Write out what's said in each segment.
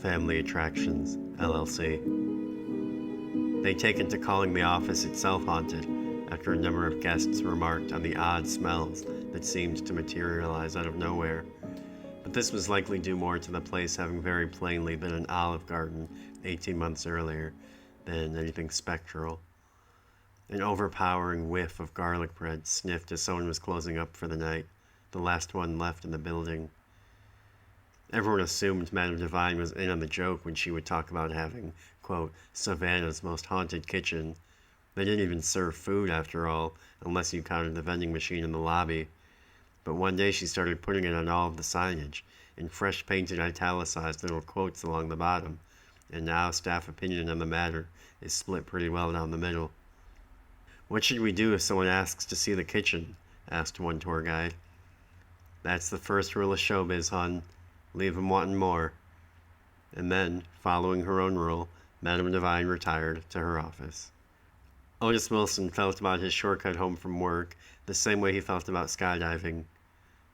Family Attractions, LLC. They'd taken to calling the office itself haunted after a number of guests remarked on the odd smells that seemed to materialize out of nowhere. But this was likely due more to the place having very plainly been an Olive Garden 18 months earlier than anything spectral. An overpowering whiff of garlic bread sniffed as someone was closing up for the night, the last one left in the building. Everyone assumed Madame Divine was in on the joke when she would talk about having, quote, Savannah's most haunted kitchen. They didn't even serve food, after all, unless you counted the vending machine in the lobby. But one day she started putting it on all of the signage, in fresh painted italicized little quotes along the bottom, and now staff opinion on the matter is split pretty well down the middle. "What should we do if someone asks to see the kitchen?" asked one tour guide. "That's the first rule of showbiz, hon. Leave 'em wanting more." And then, following her own rule, Madame Divine retired to her office. Otis Wilson felt about his shortcut home from work the same way he felt about skydiving.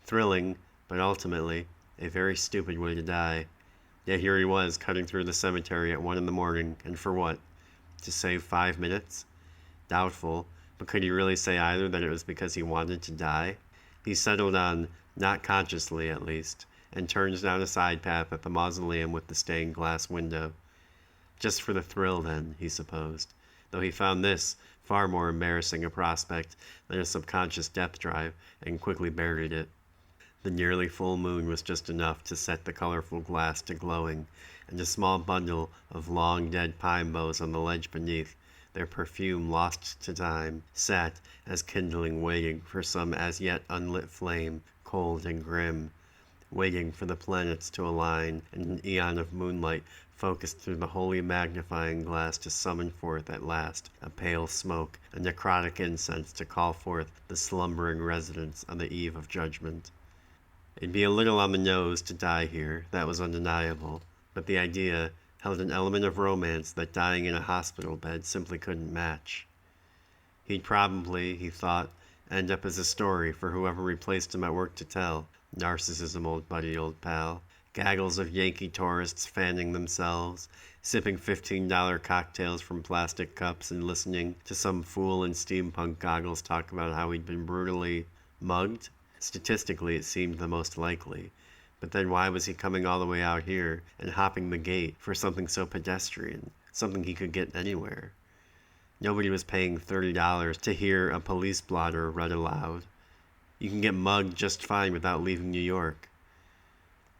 Thrilling, but ultimately, a very stupid way to die. Yet here he was, cutting through the cemetery at 1 a.m, and for what? To save 5 minutes? Doubtful, but could he really say either that it was because he wanted to die? He settled on, not consciously at least, and turned down a side path at the mausoleum with the stained glass window. Just for the thrill, then, he supposed, though he found this far more embarrassing a prospect than a subconscious death drive, and quickly buried it. The nearly full moon was just enough to set the colorful glass to glowing, and a small bundle of long dead pine boughs on the ledge beneath, their perfume lost to time, sat as kindling, waiting for some as yet unlit flame, cold and grim, waiting for the planets to align and an eon of moonlight focused through the holy magnifying glass to summon forth at last a pale smoke, a necrotic incense to call forth the slumbering residents on the eve of judgment. It'd be a little on the nose to die here, that was undeniable, but the idea held an element of romance that dying in a hospital bed simply couldn't match. He'd probably, he thought, end up as a story for whoever replaced him at work to tell. Narcissism, old buddy, old pal. Gaggles of Yankee tourists fanning themselves, sipping $15 cocktails from plastic cups and listening to some fool in steampunk goggles talk about how he'd been brutally mugged. Statistically, it seemed the most likely. But then why was he coming all the way out here and hopping the gate for something so pedestrian, something he could get anywhere? Nobody was paying $30 to hear a police blotter read aloud. You can get mugged just fine without leaving New York.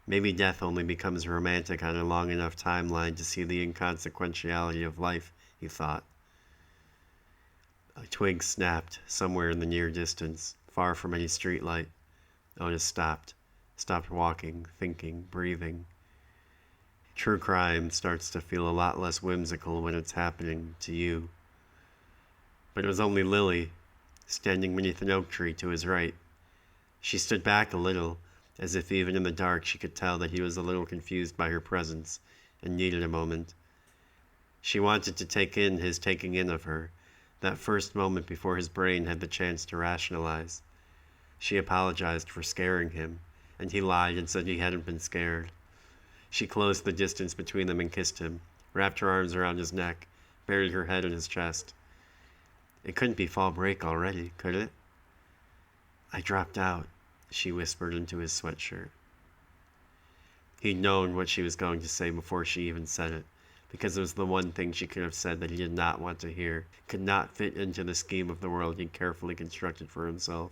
Maybe death only becomes romantic on a long enough timeline to see the inconsequentiality of life, he thought. A twig snapped somewhere in the near distance, far from any streetlight. Otis stopped walking, thinking, breathing. True crime starts to feel a lot less whimsical when it's happening to you. But it was only Lily, standing beneath an oak tree to his right. She stood back a little, as if even in the dark she could tell that he was a little confused by her presence, and needed a moment. She wanted to take in his taking in of her, that first moment before his brain had the chance to rationalize. She apologized for scaring him, and he lied and said he hadn't been scared. She closed the distance between them and kissed him, wrapped her arms around his neck, buried her head in his chest. It couldn't be fall break already, could it? "I dropped out," she whispered into his sweatshirt. He'd known what she was going to say before she even said it, because it was the one thing she could have said that he did not want to hear, could not fit into the scheme of the world he'd carefully constructed for himself.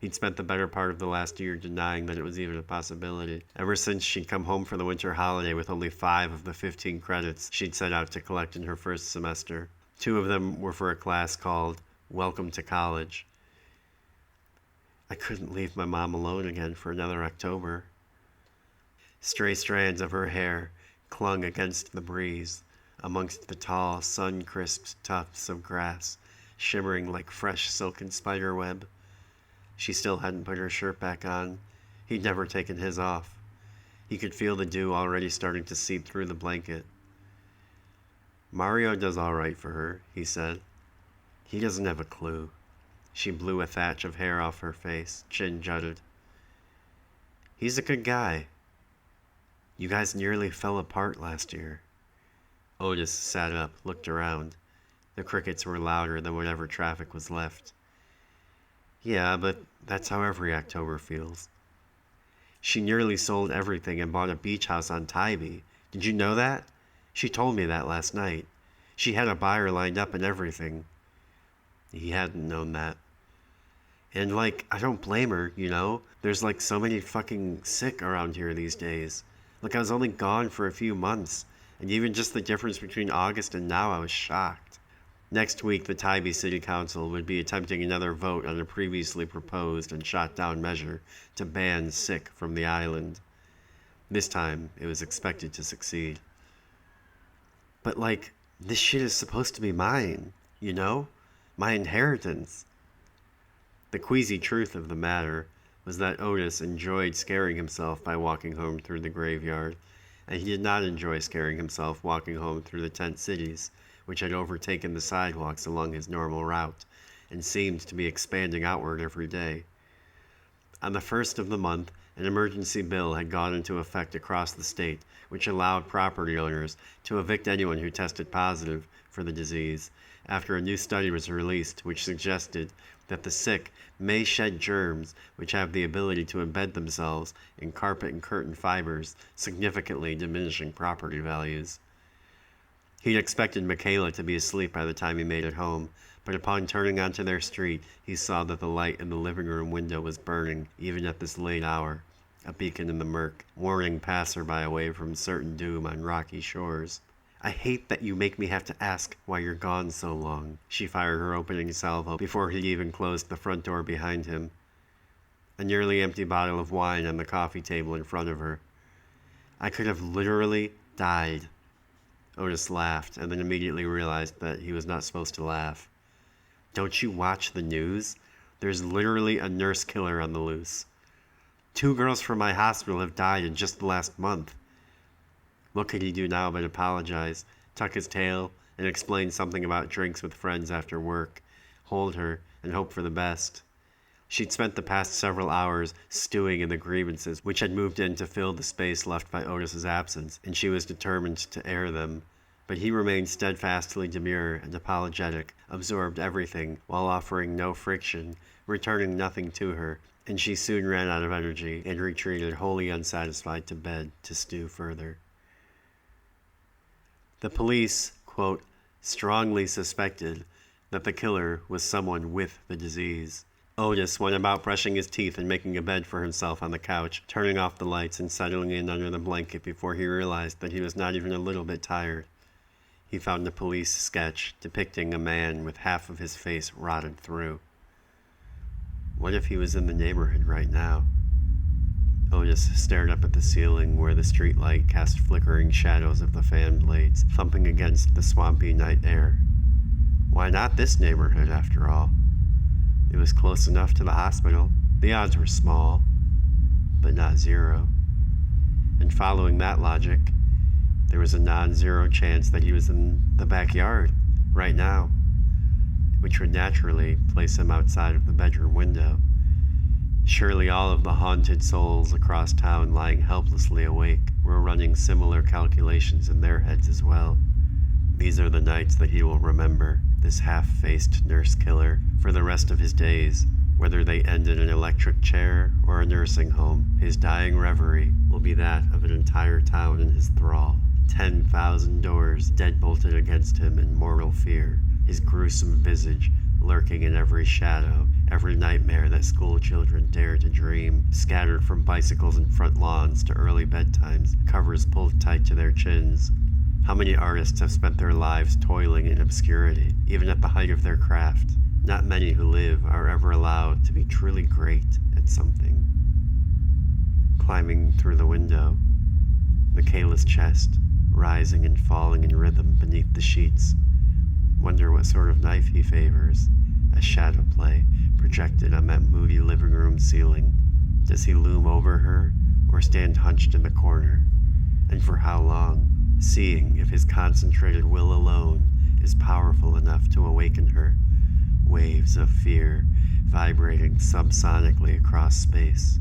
He'd spent the better part of the last year denying that it was even a possibility, ever since she'd come home for the winter holiday with only 5 of the 15 credits she'd set out to collect in her first semester. 2 of them were for a class called Welcome to College. I couldn't leave my mom alone again for another October. Stray strands of her hair clung against the breeze, amongst the tall, sun-crisped tufts of grass, shimmering like fresh silken spiderweb. She still hadn't put her shirt back on. He'd never taken his off. He could feel the dew already starting to seep through the blanket. "Mario does all right for her," he said. "He doesn't have a clue." She blew a thatch of hair off her face, chin jutted. "He's a good guy." You guys nearly fell apart last year. Otis sat up, looked around. The crickets were louder than whatever traffic was left. Yeah, but that's how every October feels. She nearly sold everything and bought a beach house on Tybee. Did you know that? She told me that last night. She had a buyer lined up and everything. He hadn't known that. And I don't blame her, you know? There's so many fucking sick around here these days. I was only gone for a few months, and even just the difference between August and now, I was shocked. Next week, the Tybee City Council would be attempting another vote on a previously proposed and shot down measure to ban sick from the island. This time, it was expected to succeed. But this shit is supposed to be mine, you know? My inheritance. The queasy truth of the matter was that Otis enjoyed scaring himself by walking home through the graveyard, and he did not enjoy scaring himself walking home through the tent cities, which had overtaken the sidewalks along his normal route, and seemed to be expanding outward every day. On the first of the month, an emergency bill had gone into effect across the state, which allowed property owners to evict anyone who tested positive for the disease, after a new study was released which suggested that the sick may shed germs which have the ability to embed themselves in carpet and curtain fibers, significantly diminishing property values. He'd expected Michaela to be asleep by the time he made it home, but upon turning onto their street, he saw that the light in the living room window was burning, even at this late hour, a beacon in the murk, warning passerby away from certain doom on rocky shores. I hate that you make me have to ask why you're gone so long. She fired her opening salvo before he even closed the front door behind him. A nearly empty bottle of wine on the coffee table in front of her. I could have literally died. Otis laughed and then immediately realized that he was not supposed to laugh. Don't you watch the news? There's literally a nurse killer on the loose. 2 girls from my hospital have died in just the last month. What could he do now but apologize, tuck his tail, and explain something about drinks with friends after work, hold her, and hope for the best? She'd spent the past several hours stewing in the grievances which had moved in to fill the space left by Otis's absence, and she was determined to air them. But he remained steadfastly demure and apologetic, absorbed everything while offering no friction, returning nothing to her, and she soon ran out of energy and retreated wholly unsatisfied to bed to stew further. The police, quote, strongly suspected that the killer was someone with the disease. Otis went about brushing his teeth and making a bed for himself on the couch, turning off the lights and settling in under the blanket before he realized that he was not even a little bit tired. He found a police sketch depicting a man with half of his face rotted through. What if he was in the neighborhood right now? Otis stared up at the ceiling where the streetlight cast flickering shadows of the fan blades thumping against the swampy night air. Why not this neighborhood, after all? It was close enough to the hospital. The odds were small, but not zero. And following that logic, there was a non-zero chance that he was in the backyard, right now, which would naturally place him outside of the bedroom window. Surely all of the haunted souls across town lying helplessly awake were running similar calculations in their heads as well. These are the nights that he will remember, this half-faced nurse killer, for the rest of his days. Whether they end in an electric chair or a nursing home, his dying reverie will be that of an entire town in his thrall. 10,000 doors deadbolted against him in mortal fear, his gruesome visage lurking in every shadow, every nightmare that school children dare to dream, scattered from bicycles and front lawns to early bedtimes, covers pulled tight to their chins. How many artists have spent their lives toiling in obscurity, even at the height of their craft? Not many who live are ever allowed to be truly great at something. Climbing through the window, Michaela's chest, rising and falling in rhythm beneath the sheets. Wonder what sort of knife he favors. A shadow play projected on that moody living room ceiling. Does he loom over her or stand hunched in the corner? And for how long? Seeing if his concentrated will alone is powerful enough to awaken her. Waves of fear vibrating subsonically across space.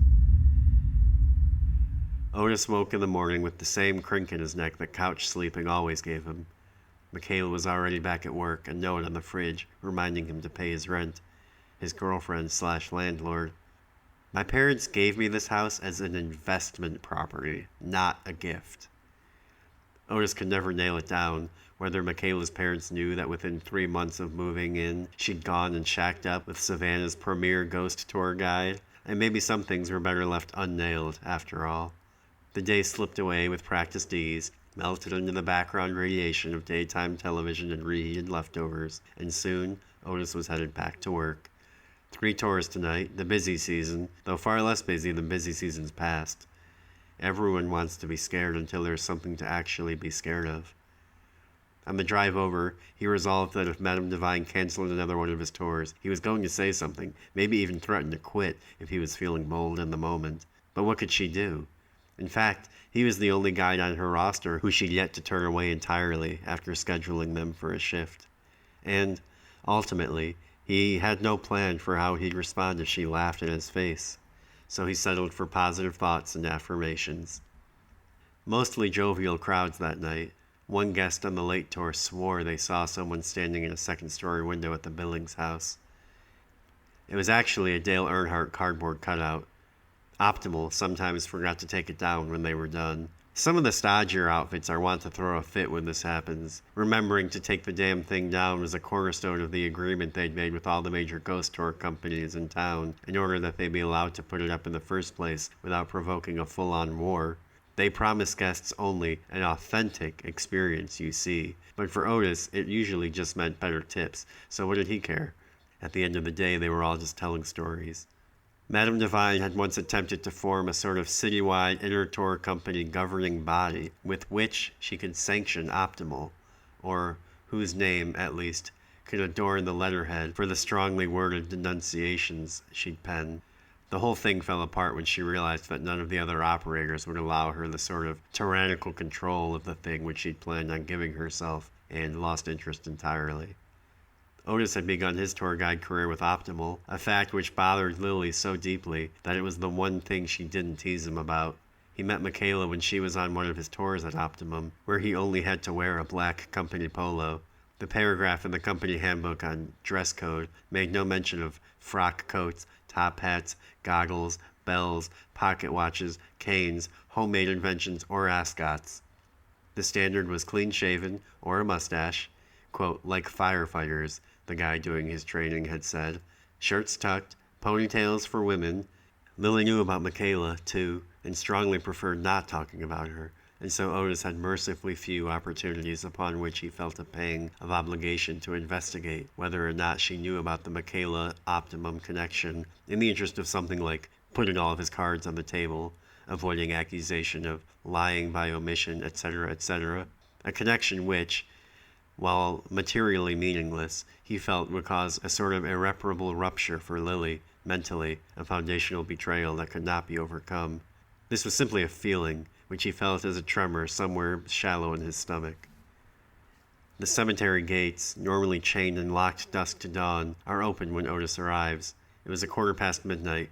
Otis woke in the morning with the same crink in his neck that couch sleeping always gave him. Michaela was already back at work, a note on the fridge reminding him to pay his rent. His girlfriend/landlord. My parents gave me this house as an investment property, not a gift. Otis could never nail it down, whether Michaela's parents knew that within 3 months of moving in, she'd gone and shacked up with Savannah's premier ghost tour guide, and maybe some things were better left unnailed, after all. The day slipped away with practiced ease, melted into the background radiation of daytime television and reheated leftovers, and soon Otis was headed back to work. 3 tours tonight, the busy season, though far less busy than busy seasons past. Everyone wants to be scared until there's something to actually be scared of. On the drive over, he resolved that if Madame Divine canceled another one of his tours, he was going to say something, maybe even threaten to quit if he was feeling bold in the moment. But what could she do? In fact, he was the only guide on her roster who she'd yet to turn away entirely after scheduling them for a shift. And, ultimately, he had no plan for how he'd respond if she laughed in his face, so he settled for positive thoughts and affirmations. Mostly jovial crowds that night. One guest on the late tour swore they saw someone standing in a second-story window at the Billings house. It was actually a Dale Earnhardt cardboard cutout. Optimal sometimes forgot to take it down when they were done. Some of the stodgier outfits are wont to throw a fit when this happens. Remembering to take the damn thing down was a cornerstone of the agreement they'd made with all the major ghost tour companies in town, in order that they be allowed to put it up in the first place without provoking a full-on war. They promise guests only an authentic experience, you see. But for Otis, it usually just meant better tips, so what did he care? At the end of the day, they were all just telling stories. Madame Divine had once attempted to form a sort of citywide inter-tour company governing body with which she could sanction Optimal, or whose name, at least, could adorn the letterhead for the strongly worded denunciations she'd penned. The whole thing fell apart when she realized that none of the other operators would allow her the sort of tyrannical control of the thing which she'd planned on giving herself, and lost interest entirely. Otis had begun his tour guide career with Optimal, a fact which bothered Lily so deeply that it was the one thing she didn't tease him about. He met Michaela when she was on one of his tours at Optimum, where he only had to wear a black company polo. The paragraph in the company handbook on dress code made no mention of frock coats, top hats, goggles, bells, pocket watches, canes, homemade inventions, or ascots. The standard was clean-shaven, or a mustache, quote, like firefighters, the guy doing his training had said. Shirts tucked, ponytails for women. Lily knew about Michaela, too, and strongly preferred not talking about her, and so Otis had mercifully few opportunities upon which he felt a pang of obligation to investigate whether or not she knew about the Michaela Optimum connection, in the interest of something like putting all of his cards on the table, avoiding accusation of lying by omission, etc., a connection which, while materially meaningless, he felt would cause a sort of irreparable rupture for Lily, mentally, a foundational betrayal that could not be overcome. This was simply a feeling, which he felt as a tremor somewhere shallow in his stomach. The cemetery gates, normally chained and locked dusk to dawn, are open when Otis arrives. It was midnight.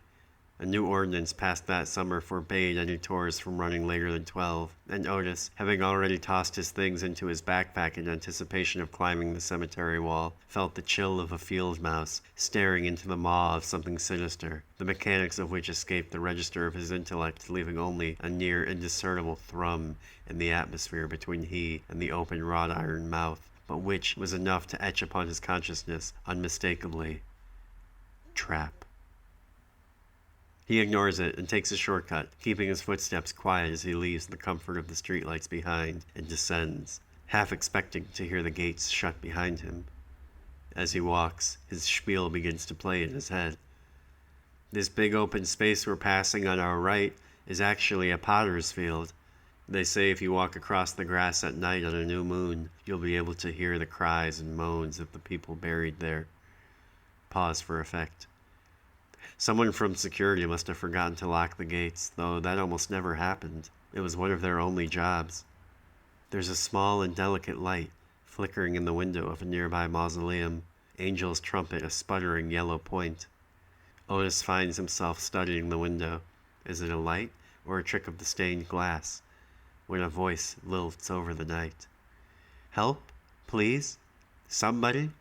A new ordinance passed that summer forbade any tours from running later than 12, and Otis, having already tossed his things into his backpack in anticipation of climbing the cemetery wall, felt the chill of a field mouse staring into the maw of something sinister, the mechanics of which escaped the register of his intellect, leaving only a near indiscernible thrum in the atmosphere between he and the open wrought iron mouth, but which was enough to etch upon his consciousness unmistakably. Trap. He ignores it and takes a shortcut, keeping his footsteps quiet as he leaves the comfort of the streetlights behind and descends, half expecting to hear the gates shut behind him. As he walks, his spiel begins to play in his head. This big open space we're passing on our right is actually a potter's field. They say if you walk across the grass at night on a new moon, you'll be able to hear the cries and moans of the people buried there. Pause for effect. Someone from security must have forgotten to lock the gates, though that almost never happened. It was one of their only jobs. There's a small and delicate light flickering in the window of a nearby mausoleum. Angels trumpet a sputtering yellow point. Otis finds himself studying the window. Is it a light, or a trick of the stained glass, when a voice lilts over the night. "Help? Please? Somebody?"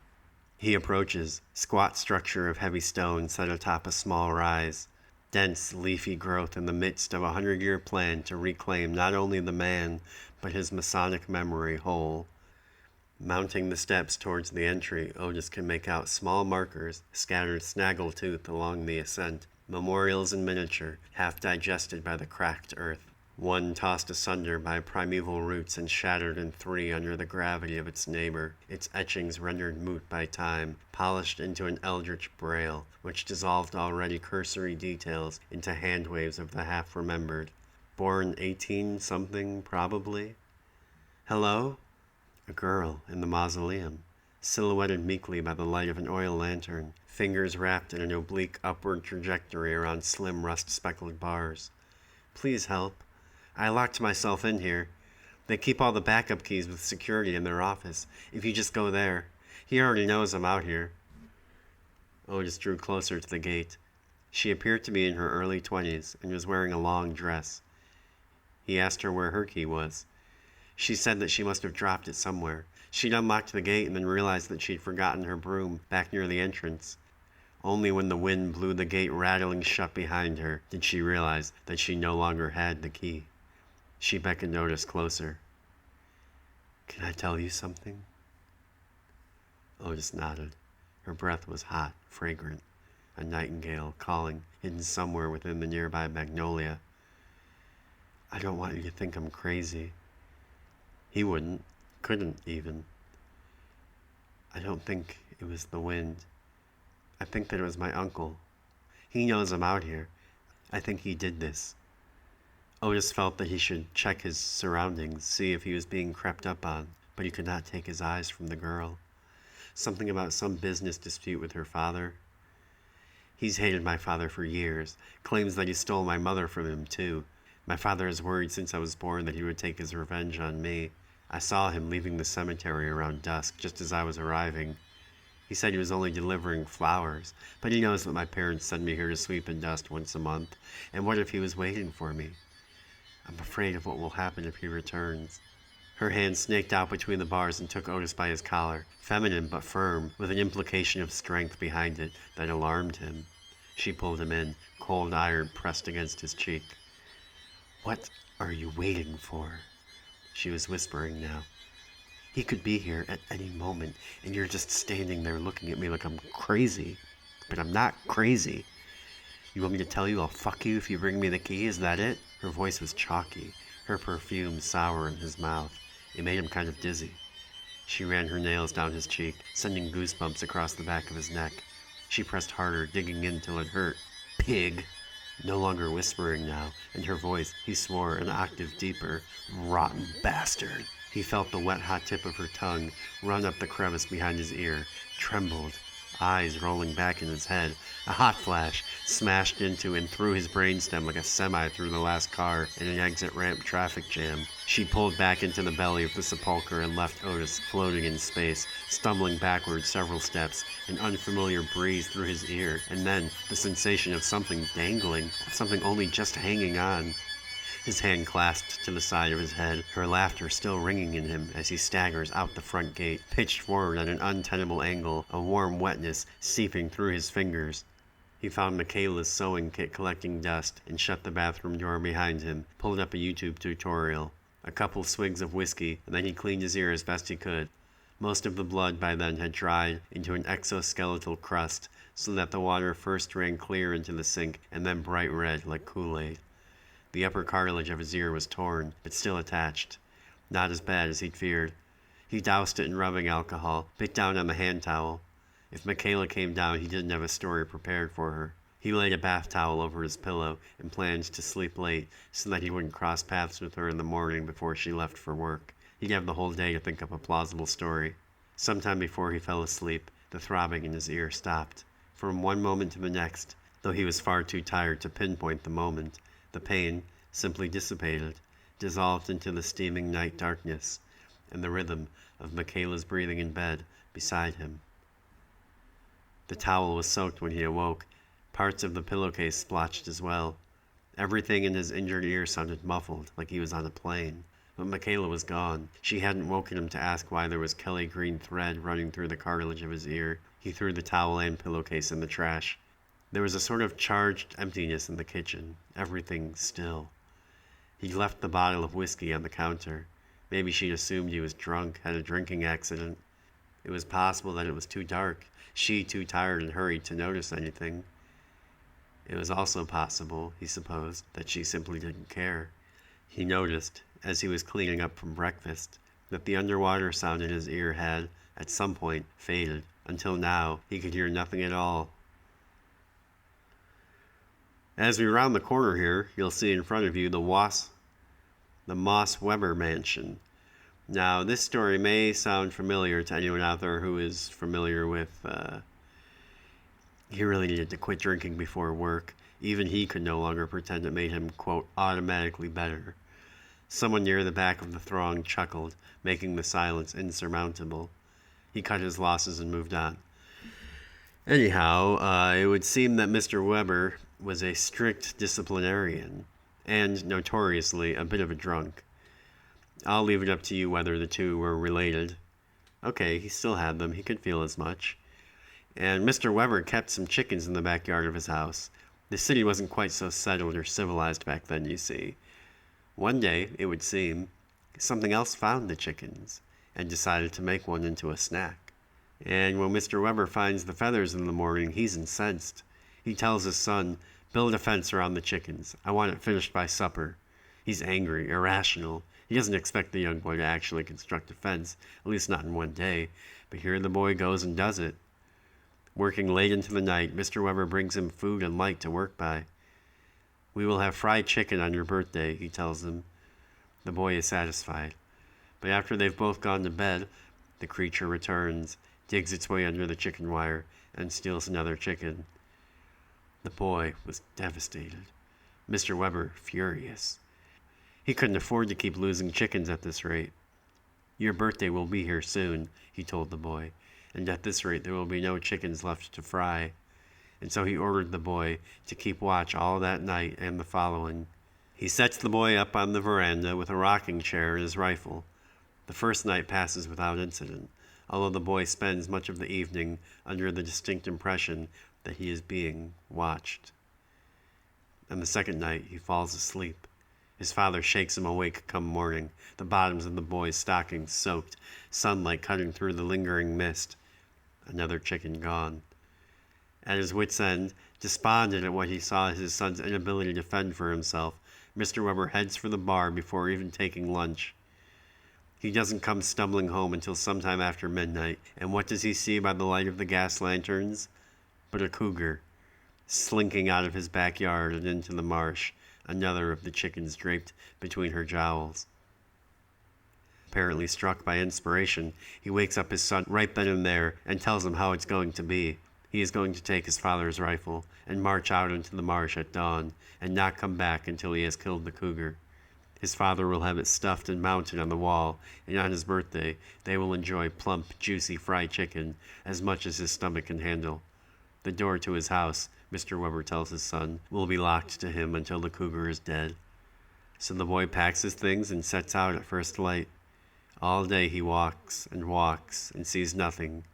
He approaches, squat structure of heavy stone set atop a small rise, dense leafy growth in the midst of a 100-year plan to reclaim not only the man, but his Masonic memory whole. Mounting the steps towards the entry, Otis can make out small markers scattered snaggletooth along the ascent, memorials in miniature, half digested by the cracked earth. One tossed asunder by primeval roots and shattered in three under the gravity of its neighbor, its etchings rendered moot by time, polished into an eldritch braille, which dissolved already cursory details into hand waves of the half-remembered. Born 18-something, probably. "Hello?" A girl in the mausoleum, silhouetted meekly by the light of an oil lantern, fingers wrapped in an oblique upward trajectory around slim rust-speckled bars. "Please help. I locked myself in here. They keep all the backup keys with security in their office. If you just go there. He already knows I'm out here." Otis drew closer to the gate. She appeared to be in her early 20s and was wearing a long dress. He asked her where her key was. She said that she must have dropped it somewhere. She'd unlocked the gate and then realized that she'd forgotten her broom back near the entrance. Only when the wind blew the gate rattling shut behind her did she realize that she no longer had the key. She beckoned Otis closer. "Can I tell you something?" Otis nodded. Her breath was hot, fragrant, a nightingale calling, hidden somewhere within the nearby magnolia. "I don't want you to think I'm crazy." He wouldn't, couldn't even. "I don't think it was the wind. I think that it was my uncle. He knows I'm out here. I think he did this." Otis felt that he should check his surroundings, see if he was being crept up on, but he could not take his eyes from the girl. Something about some business dispute with her father. "He's hated my father for years, claims that he stole my mother from him, too. My father has worried since I was born that he would take his revenge on me. I saw him leaving the cemetery around dusk, just as I was arriving. He said he was only delivering flowers, but he knows that my parents send me here to sweep and dust once a month, and what if he was waiting for me? I'm afraid of what will happen if he returns." Her hand snaked out between the bars and took Otis by his collar, feminine but firm, with an implication of strength behind it that alarmed him. She pulled him in, cold iron pressed against his cheek. "What are you waiting for?" She was whispering now. "He could be here at any moment, and you're just standing there looking at me like I'm crazy. But I'm not crazy. You want me to tell you I'll fuck you if you bring me the key? Is that it?" Her voice was chalky, her perfume sour in his mouth. It made him kind of dizzy. She ran her nails down his cheek, sending goosebumps across the back of his neck. She pressed harder, digging in till it hurt. "Pig!" No longer whispering now, and her voice, he swore, an octave deeper. "Rotten bastard!" He felt the wet hot tip of her tongue run up the crevice behind his ear, trembled, eyes rolling back in his head. A hot flash smashed into and through his brainstem like a semi through the last car in an exit ramp traffic jam. She pulled back into the belly of the sepulcher and left Otis floating in space, stumbling backward several steps, an unfamiliar breeze through his ear, and then the sensation of something dangling, of something only just hanging on. His hand clasped to the side of his head, her laughter still ringing in him as he staggers out the front gate, pitched forward at an untenable angle, a warm wetness seeping through his fingers. He found Michaela's sewing kit collecting dust and shut the bathroom door behind him, pulled up a YouTube tutorial. A couple swigs of whiskey, and then he cleaned his ear as best he could. Most of the blood by then had dried into an exoskeletal crust, so that the water first ran clear into the sink and then bright red like Kool-Aid. The upper cartilage of his ear was torn, but still attached. Not as bad as he'd feared. He doused it in rubbing alcohol, bit down on the hand towel. If Michaela came down, he didn't have a story prepared for her. He laid a bath towel over his pillow and planned to sleep late so that he wouldn't cross paths with her in the morning before she left for work. He'd have the whole day to think up a plausible story. Sometime before he fell asleep, the throbbing in his ear stopped. From one moment to the next, though he was far too tired to pinpoint the moment, the pain simply dissipated, dissolved into the steaming night darkness, and the rhythm of Michaela's breathing in bed beside him. The towel was soaked when he awoke, parts of the pillowcase splotched as well. Everything in his injured ear sounded muffled, like he was on a plane. But Michaela was gone. She hadn't woken him to ask why there was Kelly green thread running through the cartilage of his ear. He threw the towel and pillowcase in the trash. There was a sort of charged emptiness in the kitchen, everything still. He left the bottle of whiskey on the counter. Maybe she'd assumed he was drunk, had a drinking accident. It was possible that it was too dark, she too tired and hurried to notice anything. It was also possible, he supposed, that she simply didn't care. He noticed, as he was cleaning up from breakfast, that the underwater sound in his ear had, at some point, faded. Until now, he could hear nothing at all. As we round the corner here, you'll see in front of you the Moss Weber Mansion. Now, this story may sound familiar to anyone out there who is familiar with, he really needed to quit drinking before work. Even he could no longer pretend it made him, quote, automatically better. Someone near the back of the throng chuckled, making the silence insurmountable. He cut his losses and moved on. Anyhow, it would seem that Mr. Weber was a strict disciplinarian, and notoriously a bit of a drunk. I'll leave it up to you whether the two were related. Okay, he still had them, he could feel as much. And Mr. Weber kept some chickens in the backyard of his house. The city wasn't quite so settled or civilized back then, you see. One day, it would seem, something else found the chickens and decided to make one into a snack. And when Mr. Weber finds the feathers in the morning, he's incensed. He tells his son, "Build a fence around the chickens. I want it finished by supper." He's angry, irrational. He doesn't expect the young boy to actually construct a fence, at least not in one day. But here the boy goes and does it. Working late into the night, Mr. Weber brings him food and light to work by. "We will have fried chicken on your birthday," he tells him. The boy is satisfied. But after they've both gone to bed, the creature returns, digs its way under the chicken wire, and steals another chicken. The boy was devastated. Mr. Weber furious. He couldn't afford to keep losing chickens at this rate. "Your birthday will be here soon," he told the boy, "and at this rate there will be no chickens left to fry." And so he ordered the boy to keep watch all that night and the following. He sets the boy up on the veranda with a rocking chair and his rifle. The first night passes without incident, although the boy spends much of the evening under the distinct impression that he is being watched. And the second night he falls asleep. His father shakes him awake come morning, the bottoms of the boy's stockings soaked, sunlight cutting through the lingering mist. Another chicken gone. At his wit's end, despondent at what he saw as his son's inability to fend for himself, Mr. Weber heads for the bar before even taking lunch. He doesn't come stumbling home until sometime after midnight, and what does he see by the light of the gas lanterns? But a cougar, slinking out of his backyard and into the marsh, another of the chickens draped between her jowls. Apparently struck by inspiration, he wakes up his son right then and there and tells him how it's going to be. He is going to take his father's rifle and march out into the marsh at dawn and not come back until he has killed the cougar. His father will have it stuffed and mounted on the wall, and on his birthday they will enjoy plump, juicy fried chicken as much as his stomach can handle. The door to his house, Mr. Weber tells his son, will be locked to him until the cougar is dead. So the boy packs his things and sets out at first light. All day he walks and sees nothing.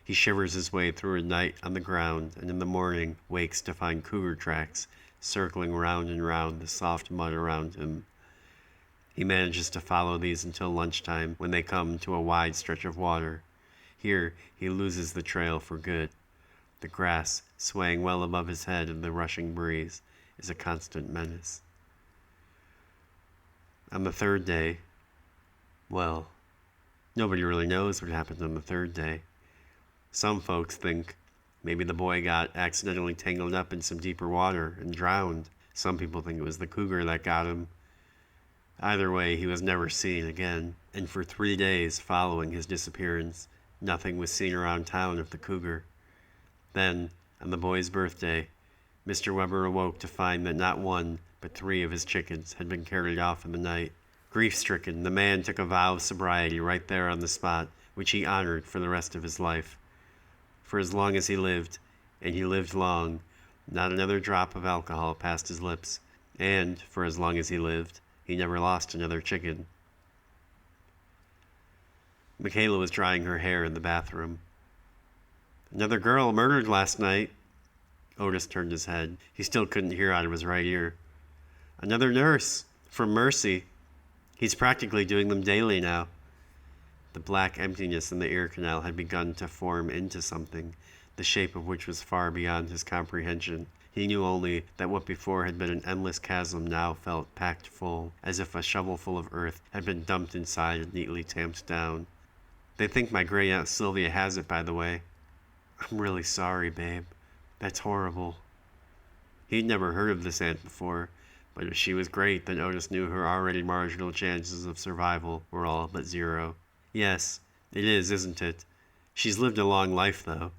He shivers his way through a night on the ground, and in the morning wakes to find cougar tracks circling round and round the soft mud around him. He manages to follow these until lunchtime, when they come to a wide stretch of water. Here he loses the trail for good. The grass, swaying well above his head in the rushing breeze, is a constant menace. On the third day, well, nobody really knows what happened on the third day. Some folks think maybe the boy got accidentally tangled up in some deeper water and drowned. Some people think it was the cougar that got him. Either way, he was never seen again, and for 3 days following his disappearance, nothing was seen around town of the cougar. Then, on the boy's birthday, Mr. Weber awoke to find that not one, but 3 of his chickens had been carried off in the night. Grief-stricken, the man took a vow of sobriety right there on the spot, which he honored for the rest of his life. For as long as he lived, and he lived long, not another drop of alcohol passed his lips. And, for as long as he lived, he never lost another chicken. Michaela was drying her hair in the bathroom. "Another girl murdered last night." Otis turned his head. He still couldn't hear out of his right ear. "Another nurse. From Mercy. He's practically doing them daily now." The black emptiness in the ear canal had begun to form into something, the shape of which was far beyond his comprehension. He knew only that what before had been an endless chasm now felt packed full, as if a shovelful of earth had been dumped inside and neatly tamped down. "They think my gray Aunt Sylvia has it, by the way." "I'm really sorry, babe. That's horrible." He'd never heard of this aunt before, but if she was great, then Otis knew her already marginal chances of survival were all but zero. "Yes, it is, isn't it? She's lived a long life, though.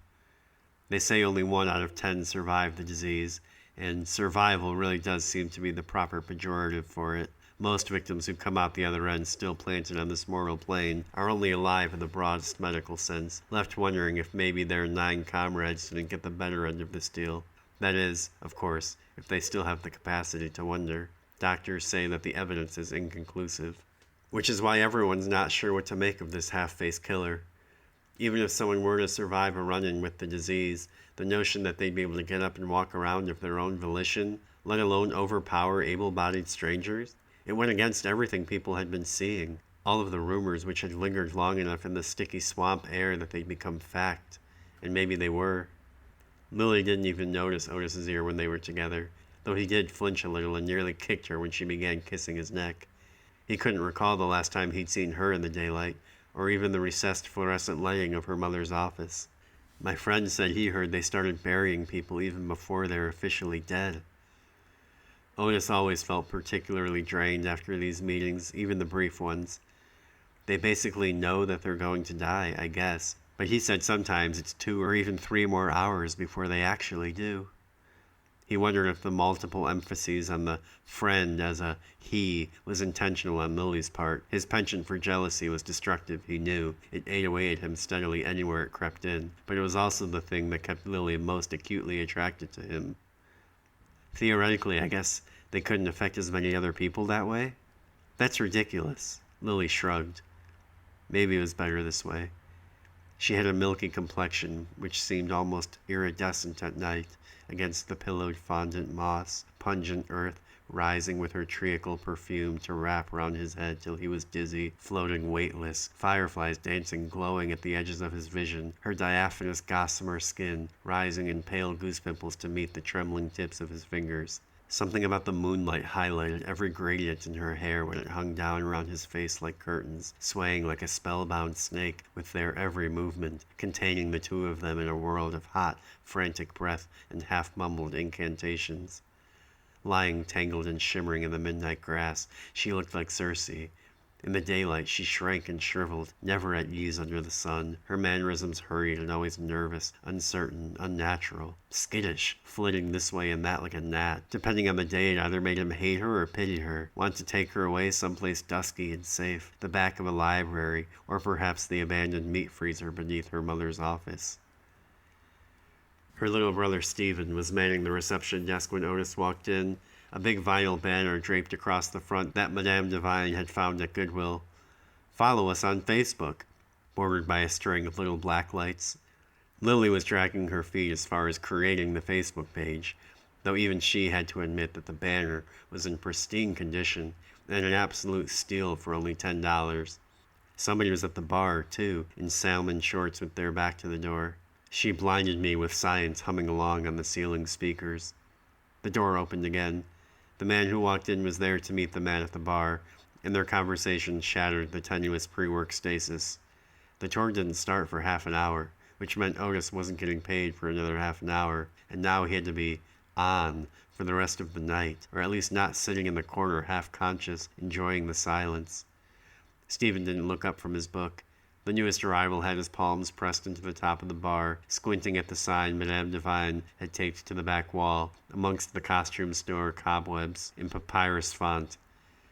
They say only 1 out of 10 survive the disease, and survival really does seem to be the proper pejorative for it. Most victims who come out the other end still planted on this mortal plane are only alive in the broadest medical sense, left wondering if maybe their 9 comrades didn't get the better end of this deal. That is, of course, if they still have the capacity to wonder. Doctors say that the evidence is inconclusive, which is why everyone's not sure what to make of this half-faced killer. Even if someone were to survive a run-in with the disease, the notion that they'd be able to get up and walk around of their own volition, let alone overpower able-bodied strangers, it went against everything people had been seeing. All of the rumors which had lingered long enough in the sticky swamp air that they'd become fact. And maybe they were. Lily didn't even notice Otis's ear when they were together, though he did flinch a little and nearly kicked her when she began kissing his neck. He couldn't recall the last time he'd seen her in the daylight, or even the recessed fluorescent lighting of her mother's office. My friend said he heard they started burying people even before they were officially dead. Otis always felt particularly drained after these meetings, even the brief ones. They basically know that they're going to die, I guess, but he said sometimes it's 2 or even 3 more hours before they actually do. He wondered if the multiple emphases on the friend as a he was intentional on Lily's part. His penchant for jealousy was destructive, he knew. It ate away at him steadily anywhere it crept in, but it was also the thing that kept Lily most acutely attracted to him. Theoretically, I guess they couldn't affect as many other people that way? That's ridiculous. Lily shrugged. Maybe it was better this way. She had a milky complexion, which seemed almost iridescent at night, against the pillowed fondant moss, pungent earth rising with her treacle perfume to wrap round his head till he was dizzy, floating weightless, fireflies dancing glowing at the edges of his vision, her diaphanous gossamer skin rising in pale goose pimples to meet the trembling tips of his fingers. Something about the moonlight highlighted every gradient in her hair when it hung down around his face like curtains, swaying like a spellbound snake with their every movement, containing the two of them in a world of hot, frantic breath and half-mumbled incantations. Lying tangled and shimmering in the midnight grass, she looked like Circe. In the daylight she shrank and shriveled, never at ease under the sun, her mannerisms hurried and always nervous, uncertain, unnatural, skittish, flitting this way and that like a gnat. Depending on the day, it either made him hate her or pity her, want to take her away someplace dusky and safe, the back of a library, or perhaps the abandoned meat freezer beneath her mother's office. Her little brother Stephen was manning the reception desk when Otis walked in, a big vinyl banner draped across the front that Madame Devine had found at Goodwill. "Follow us on Facebook," bordered by a string of little black lights. Lily was dragging her feet as far as creating the Facebook page, though even she had to admit that the banner was in pristine condition and an absolute steal for only $10. Somebody was at the bar, too, in salmon shorts with their back to the door. She blinded me with science humming along on the ceiling speakers. The door opened again. The man who walked in was there to meet the man at the bar, and their conversation shattered the tenuous pre-work stasis. The tour didn't start for half an hour, which meant Otis wasn't getting paid for another half an hour, and now he had to be on for the rest of the night, or at least not sitting in the corner half-conscious, enjoying the silence. Stephen didn't look up from his book. The newest arrival had his palms pressed into the top of the bar, squinting at the sign Madame Devine had taped to the back wall, amongst the costume store cobwebs, in papyrus font.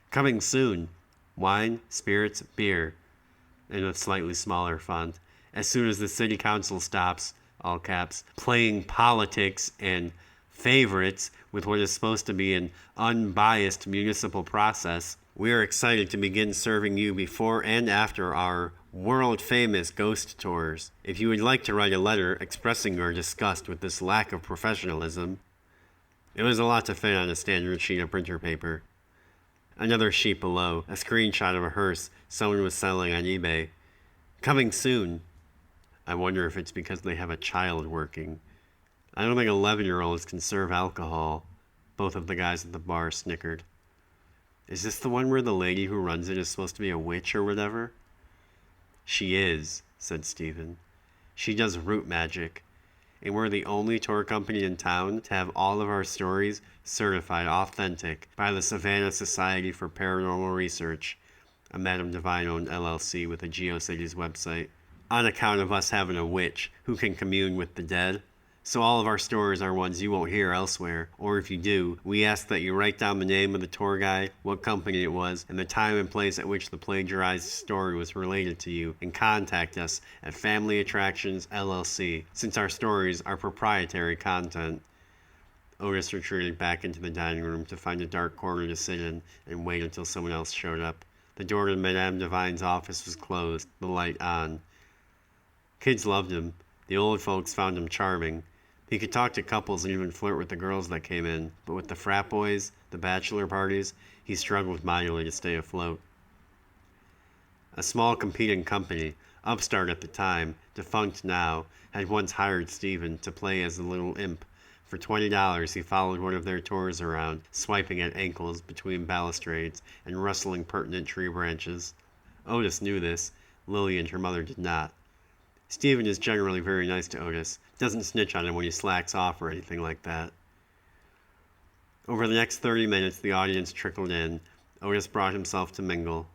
"Coming soon. Wine, spirits, beer," in a slightly smaller font. "As soon as the city council stops," all caps, "playing politics and favorites with what is supposed to be an unbiased municipal process, we are excited to begin serving you before and after our world-famous ghost tours. If you would like to write a letter expressing your disgust with this lack of professionalism, it was a lot to fit on a standard sheet of printer paper. Another sheet below, a screenshot of a hearse someone was selling on eBay. Coming soon. I wonder if it's because they have a child working. I don't think 11-year-olds can serve alcohol. Both of the guys at the bar snickered. Is this the one where the lady who runs it is supposed to be a witch or whatever? She is, said Stephen. She does root magic. And we're the only tour company in town to have all of our stories certified authentic by the Savannah Society for Paranormal Research, a Madame Divine-owned LLC with a GeoCities website, on account of us having a witch who can commune with the dead. So all of our stories are ones you won't hear elsewhere, or if you do, we ask that you write down the name of the tour guide, what company it was, and the time and place at which the plagiarized story was related to you, and contact us at Family Attractions LLC, since our stories are proprietary content. Otis retreated back into the dining room to find a dark corner to sit in and wait until someone else showed up. The door to Madame Divine's office was closed, the light on. Kids loved him. The old folks found him charming. He could talk to couples and even flirt with the girls that came in, but with the frat boys, the bachelor parties, he struggled mightily to stay afloat. A small competing company, upstart at the time, defunct now, had once hired Stephen to play as a little imp. For $20, he followed one of their tours around, swiping at ankles between balustrades and rustling pertinent tree branches. Otis knew this. Lily and her mother did not. Stephen is generally very nice to Otis, doesn't snitch on him when he slacks off or anything like that. Over the next 30 minutes, the audience trickled in. Otis brought himself to mingle.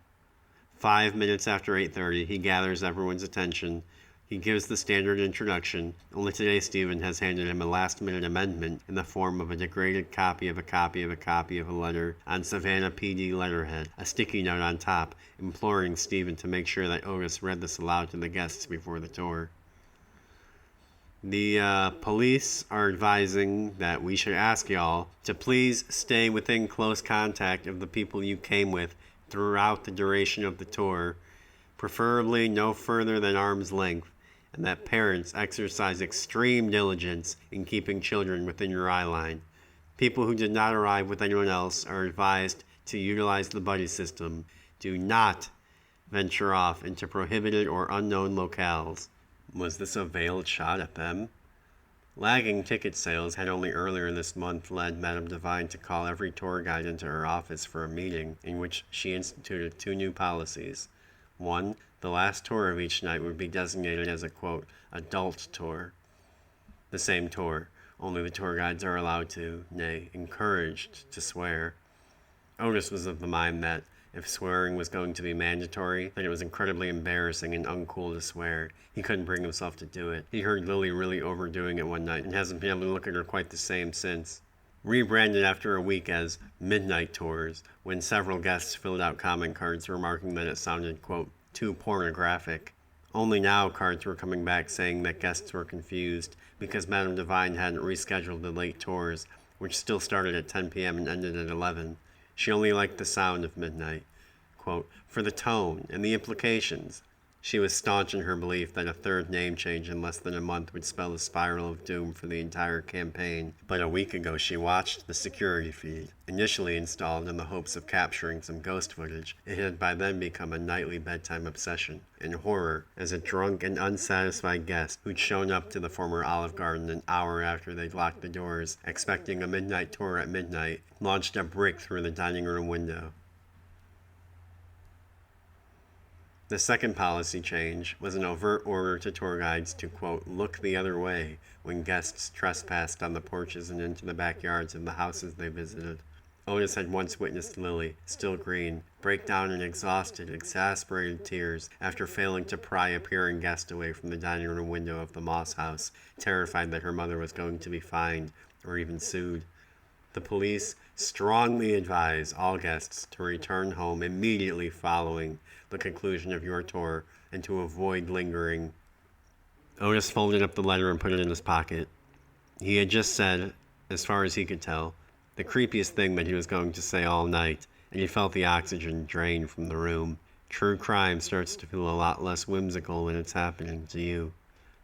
5 minutes after 8:30, he gathers everyone's attention. He gives the standard introduction, only today Stephen has handed him a last-minute amendment in the form of a degraded copy of a copy of a copy of a letter on Savannah PD letterhead, a sticky note on top, imploring Stephen to make sure that Otis read this aloud to the guests before the tour. The police are advising that we should ask y'all to please stay within close contact of the people you came with throughout the duration of the tour, preferably no further than arm's length, and that parents exercise extreme diligence in keeping children within your eye line. People who did not arrive with anyone else are advised to utilize the buddy system. Do not venture off into prohibited or unknown locales. Was this a veiled shot at them? Lagging ticket sales had only earlier this month led Madame Divine to call every tour guide into her office for a meeting in which she instituted 2 new policies. 1, the last tour of each night would be designated as a, quote, adult tour. The same tour, only the tour guides are allowed to, nay, encouraged to swear. Otis was of the mind that if swearing was going to be mandatory, then it was incredibly embarrassing and uncool to swear. He couldn't bring himself to do it. He heard Lily really overdoing it one night and hasn't been able to look at her quite the same since. Rebranded after a week as Midnight Tours, when several guests filled out comment cards remarking that it sounded, quote, too pornographic. Only now cards were coming back saying that guests were confused because Madame Divine hadn't rescheduled the late tours, which still started at 10 p.m. and ended at 11. She only liked the sound of midnight, quote, for the tone and the implications. She was staunch in her belief that a third name change in less than a month would spell a spiral of doom for the entire campaign, but a week ago she watched the security feed. Initially installed in the hopes of capturing some ghost footage, it had by then become a nightly bedtime obsession. In horror, as a drunk and unsatisfied guest who'd shown up to the former Olive Garden an hour after they'd locked the doors, expecting a midnight tour at midnight, launched a brick through the dining room window. The second policy change was an overt order to tour guides to, quote, look the other way when guests trespassed on the porches and into the backyards of the houses they visited. Otis had once witnessed Lily, still green, break down in exhausted, exasperated tears after failing to pry a peering guest away from the dining room window of the Moss house, terrified that her mother was going to be fined or even sued. The police strongly advise all guests to return home immediately following the conclusion of your tour and to avoid lingering. Otis folded up the letter and put it in his pocket. He had just said, as far as he could tell, the creepiest thing that he was going to say all night, and he felt the oxygen drain from the room. True crime starts to feel a lot less whimsical when it's happening to you.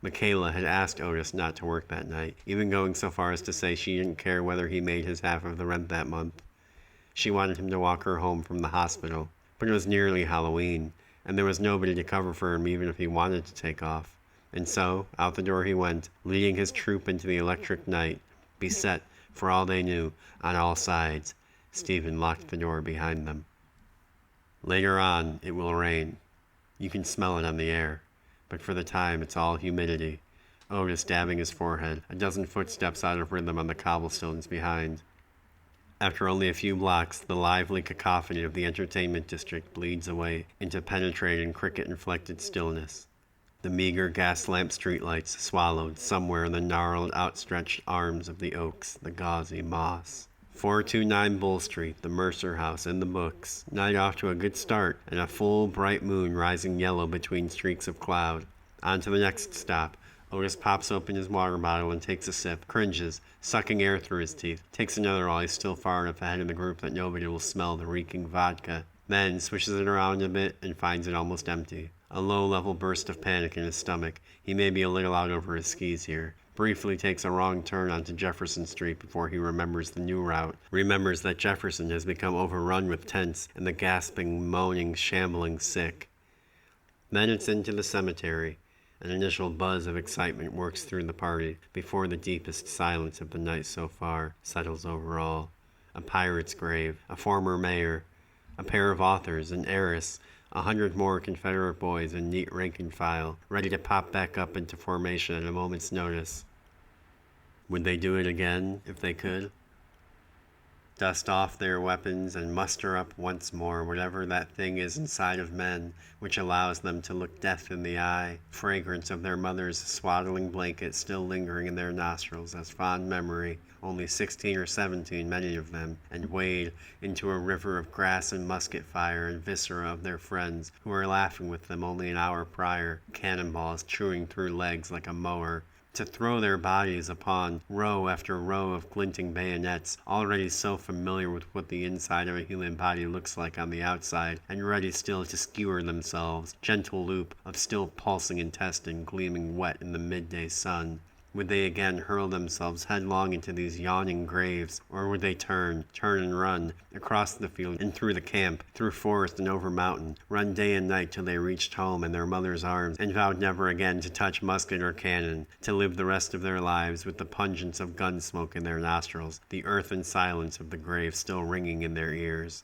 Michaela had asked Otis not to work that night, even going so far as to say she didn't care whether he made his half of the rent that month. She wanted him to walk her home from the hospital, but it was nearly Halloween, and there was nobody to cover for him even if he wanted to take off. And so, out the door he went, leading his troop into the electric night, beset, for all they knew, on all sides. Stephen locked the door behind them. Later on, it will rain. You can smell it on the air, but for the time it's all humidity. Otis dabbing his forehead, a dozen footsteps out of rhythm on the cobblestones behind. After only a few blocks, the lively cacophony of the entertainment district bleeds away into penetrating cricket-inflected stillness. The meager gas lamp streetlights swallowed somewhere in the gnarled, outstretched arms of the oaks, the gauzy moss. 429 Bull Street, the Mercer House, and the books. Night off to a good start, and a full, bright moon rising yellow between streaks of cloud. On to the next stop. Otis pops open his water bottle and takes a sip, cringes, sucking air through his teeth, takes another while he's still far enough ahead of the group that nobody will smell the reeking vodka, then swishes it around a bit and finds it almost empty. A low-level burst of panic in his stomach. He may be a little out over his skis here. Briefly takes a wrong turn onto Jefferson Street before he remembers the new route, remembers that Jefferson has become overrun with tents and the gasping, moaning, shambling sick. Then it's into the cemetery. An initial buzz of excitement works through the party before the deepest silence of the night so far settles over all. A pirate's grave, a former mayor, a pair of authors, an heiress, 100 more Confederate boys in neat rank and file, ready to pop back up into formation at a moment's notice. Would they do it again if they could? Dust off their weapons and muster up once more whatever that thing is inside of men which allows them to look death in the eye, fragrance of their mother's swaddling blanket still lingering in their nostrils as fond memory, only 16 or 17 many of them, and wade into a river of grass and musket fire and viscera of their friends who were laughing with them only an hour prior, cannonballs chewing through legs like a mower, to throw their bodies upon row after row of glinting bayonets, already so familiar with what the inside of a human body looks like on the outside, and ready still to skewer themselves, gentle loop of still pulsing intestine gleaming wet in the midday sun. Would they again hurl themselves headlong into these yawning graves, or would they turn and run, across the field and through the camp, through forest and over mountain, run day and night till they reached home in their mother's arms, and vowed never again to touch musket or cannon, to live the rest of their lives with the pungence of gun smoke in their nostrils, the earthen silence of the grave still ringing in their ears?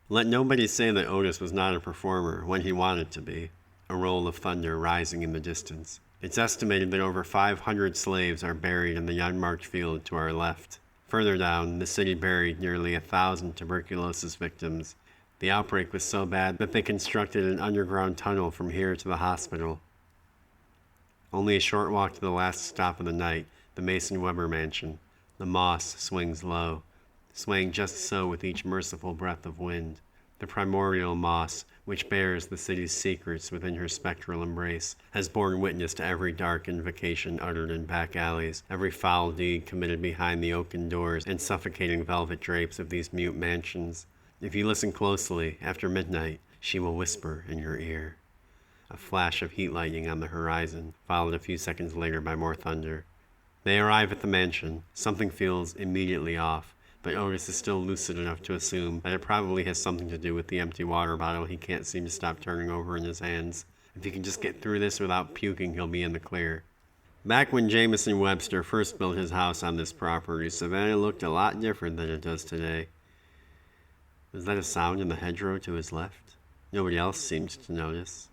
Let nobody say that Otis was not a performer when he wanted to be, a roll of thunder rising in the distance. It's estimated that over 500 slaves are buried in the unmarked field to our left. Further down, the city buried nearly 1,000 tuberculosis victims. The outbreak was so bad that they constructed an underground tunnel from here to the hospital. Only a short walk to the last stop of the night, the Mason Weber mansion. The moss swings low, swaying just so with each merciful breath of wind. The primordial moss, which bears the city's secrets within her spectral embrace, has borne witness to every dark invocation uttered in back alleys, every foul deed committed behind the oaken doors and suffocating velvet drapes of these mute mansions. If you listen closely, after midnight, she will whisper in your ear. A flash of heat lightning on the horizon, followed a few seconds later by more thunder. They arrive at the mansion. Something feels immediately off, but Otis is still lucid enough to assume that it probably has something to do with the empty water bottle he can't seem to stop turning over in his hands. If he can just get through this without puking, he'll be in the clear. Back when Jameson Webster first built his house on this property, Savannah looked a lot different than it does today. Was that a sound in the hedgerow to his left? Nobody else seemed to notice.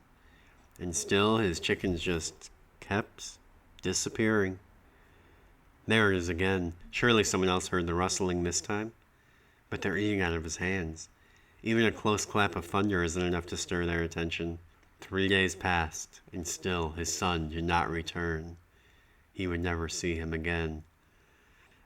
And still, his chickens just kept disappearing. There it is again. Surely someone else heard the rustling this time. But they're eating out of his hands. Even a close clap of thunder isn't enough to stir their attention. 3 days passed, and still his son did not return. He would never see him again.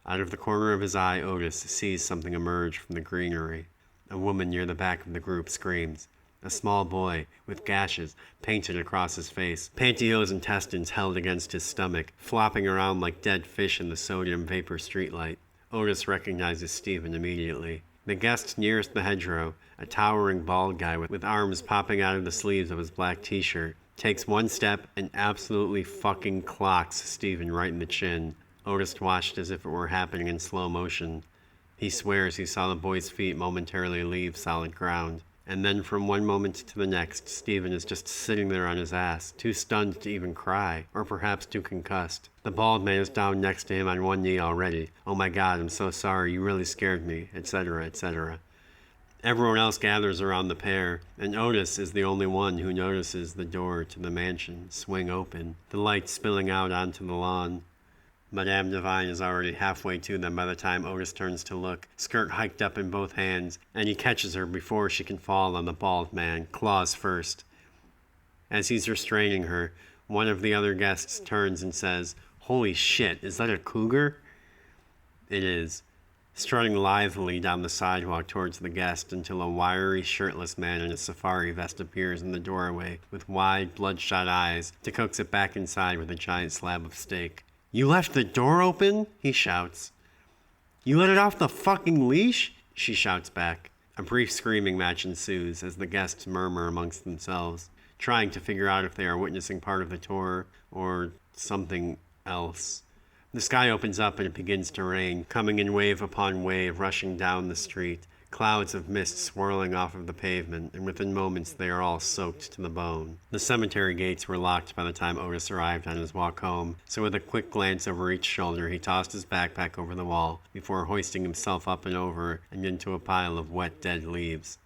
Out of the corner of his eye, Otis sees something emerge from the greenery. A woman near the back of the group screams. A small boy, with gashes painted across his face, pantyhose intestines held against his stomach, flopping around like dead fish in the sodium vapor streetlight. Otis recognizes Stephen immediately. The guest nearest the hedgerow, a towering bald guy with arms popping out of the sleeves of his black t-shirt, takes one step and absolutely fucking clocks Stephen right in the chin. Otis watched as if it were happening in slow motion. He swears he saw the boy's feet momentarily leave solid ground. And then from one moment to the next, Stephen is just sitting there on his ass, too stunned to even cry, or perhaps too concussed. The bald man is down next to him on one knee already. "Oh my God, I'm so sorry, you really scared me," etc., etc. Everyone else gathers around the pair, and Otis is the only one who notices the door to the mansion swing open, the light spilling out onto the lawn. Madame Devine is already halfway to them by the time Otis turns to look, skirt hiked up in both hands, and he catches her before she can fall on the bald man, claws first. As he's restraining her, one of the other guests turns and says, "Holy shit, is that a cougar?" It is, strutting lithely down the sidewalk towards the guest until a wiry, shirtless man in a safari vest appears in the doorway with wide, bloodshot eyes to coax it back inside with a giant slab of steak. "You left the door open?" he shouts. "You let it off the fucking leash?" she shouts back. A brief screaming match ensues as the guests murmur amongst themselves, trying to figure out if they are witnessing part of the tour or something else. The sky opens up and it begins to rain, coming in wave upon wave, rushing down the street. Clouds of mist swirling off of the pavement, and within moments they are all soaked to the bone. The cemetery gates were locked by the time Otis arrived on his walk home, so with a quick glance over each shoulder, he tossed his backpack over the wall before hoisting himself up and over and into a pile of wet, dead leaves.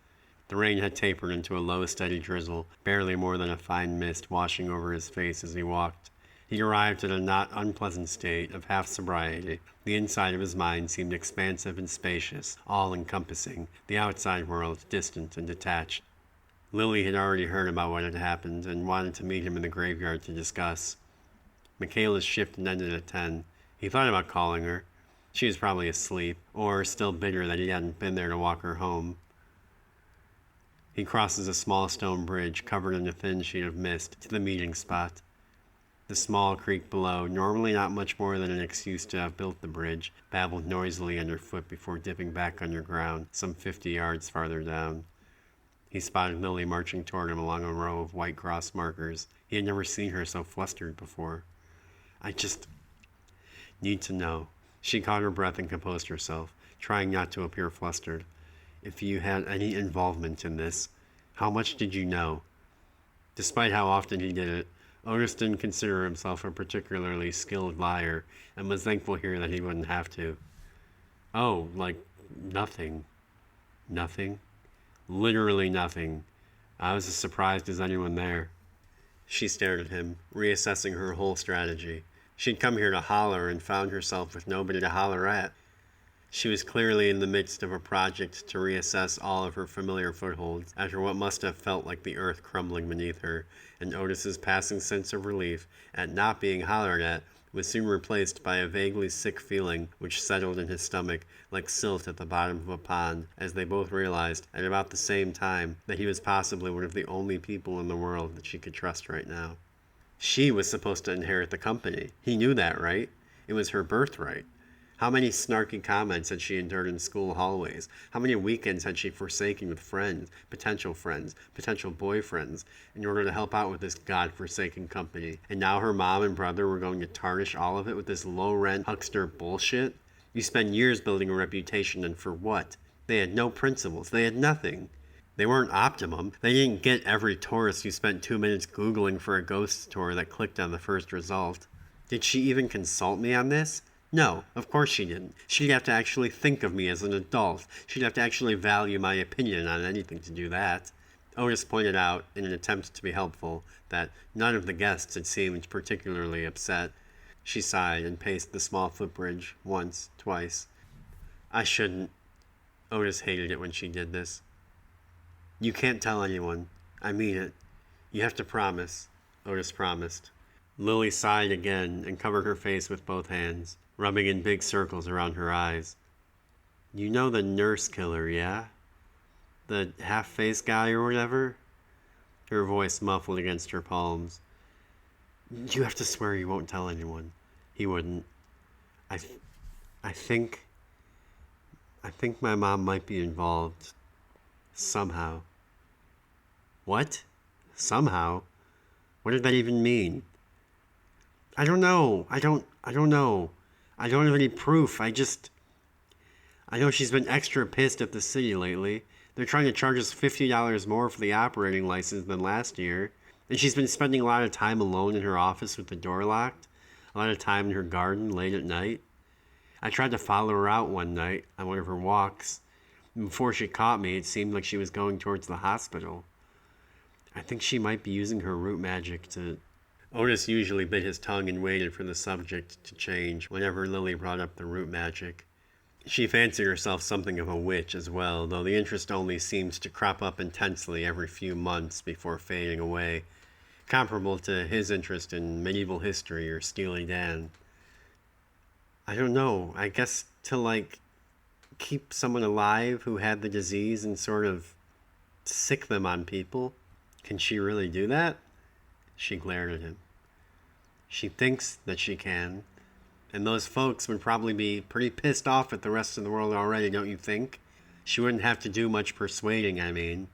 The rain had tapered into a low, steady drizzle, barely more than a fine mist washing over his face as he walked. He arrived at a not unpleasant state of half-sobriety. The inside of his mind seemed expansive and spacious, all-encompassing, the outside world distant and detached. Lily had already heard about what had happened and wanted to meet him in the graveyard to discuss. Michaela's shift ended at 10. He thought about calling her. She was probably asleep, or still bitter that he hadn't been there to walk her home. He crosses a small stone bridge covered in a thin sheet of mist to the meeting spot. The small creek below, normally not much more than an excuse to have built the bridge, babbled noisily underfoot before dipping back underground some 50 yards farther down. He spotted Lily marching toward him along a row of white cross markers. He had never seen her so flustered before. "I just need to know." She caught her breath and composed herself, trying not to appear flustered. "If you had any involvement in this, how much did you know?" Despite how often he did it, Otis didn't consider himself a particularly skilled liar, and was thankful here that he wouldn't have to. "Oh, like, nothing." "Nothing?" "Literally nothing. I was as surprised as anyone there." She stared at him, reassessing her whole strategy. She'd come here to holler and found herself with nobody to holler at. She was clearly in the midst of a project to reassess all of her familiar footholds after what must have felt like the earth crumbling beneath her, and Otis's passing sense of relief at not being hollered at was soon replaced by a vaguely sick feeling which settled in his stomach like silt at the bottom of a pond as they both realized at about the same time that he was possibly one of the only people in the world that she could trust right now. She was supposed to inherit the company. He knew that, right? It was her birthright. How many snarky comments had she endured in school hallways? How many weekends had she forsaken with friends, potential boyfriends, in order to help out with this godforsaken company? And now her mom and brother were going to tarnish all of it with this low-rent huckster bullshit? You spend years building a reputation, and for what? They had no principles. They had nothing. They weren't optimum. They didn't get every tourist who spent 2 minutes Googling for a ghost tour that clicked on the first result. Did she even consult me on this? No, of course she didn't. She'd have to actually think of me as an adult. She'd have to actually value my opinion on anything to do that. Otis pointed out, in an attempt to be helpful, that none of the guests had seemed particularly upset. She sighed and paced the small footbridge once, twice. "I shouldn't." Otis hated it when she did this. "You can't tell anyone. I mean it. You have to promise." Otis promised. Lily sighed again and covered her face with both hands, rubbing in big circles around her eyes. "You know the nurse killer, yeah? The half-faced guy or whatever?" her voice muffled against her palms. You have to swear you won't tell anyone. He wouldn't. I, I think, I think my mom might be involved. Somehow. What? Somehow? What did that even mean? I don't know. I don't know. I don't have any proof. I know she's been extra pissed at the city lately. They're trying to charge us $50 more for the operating license than last year. And she's been spending a lot of time alone in her office with the door locked. A lot of time in her garden late at night. I tried to follow her out one night on one of her walks. And before she caught me, it seemed like she was going towards the hospital. I think she might be using her root magic to... Otis usually bit his tongue and waited for the subject to change whenever Lily brought up the root magic. She fancied herself something of a witch as well, though the interest only seemed to crop up intensely every few months before fading away, comparable to his interest in medieval history or Steely Dan. I don't know, I guess to keep someone alive who had the disease and sort of sick them on people. Can she really do that? She glared at him. She thinks that she can. And those folks would probably be pretty pissed off at the rest of the world already, don't you think? She wouldn't have to do much persuading, I mean.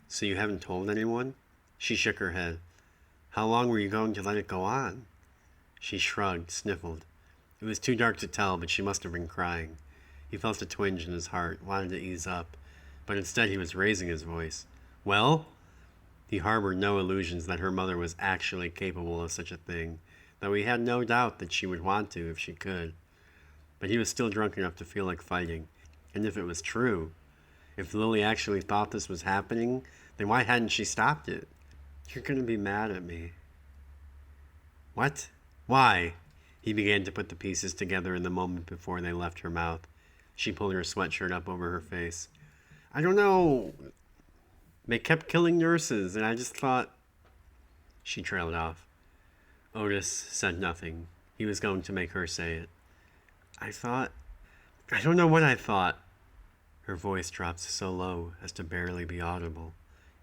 So you haven't told anyone? She shook her head. How long were you going to let it go on? She shrugged, sniffled. It was too dark to tell, but she must have been crying. He felt a twinge in his heart, wanted to ease up, but instead he was raising his voice. Well? He harbored no illusions that her mother was actually capable of such a thing, though he had no doubt that she would want to if she could. But he was still drunk enough to feel like fighting, and if it was true, if Lily actually thought this was happening, then why hadn't she stopped it? You're going to be mad at me. What? Why? He began to put the pieces together in the moment before they left her mouth. She pulled her sweatshirt up over her face. I don't know. They kept killing nurses, and I just thought... She trailed off. Otis said nothing. He was going to make her say it. I don't know what I thought. Her voice dropped so low as to barely be audible,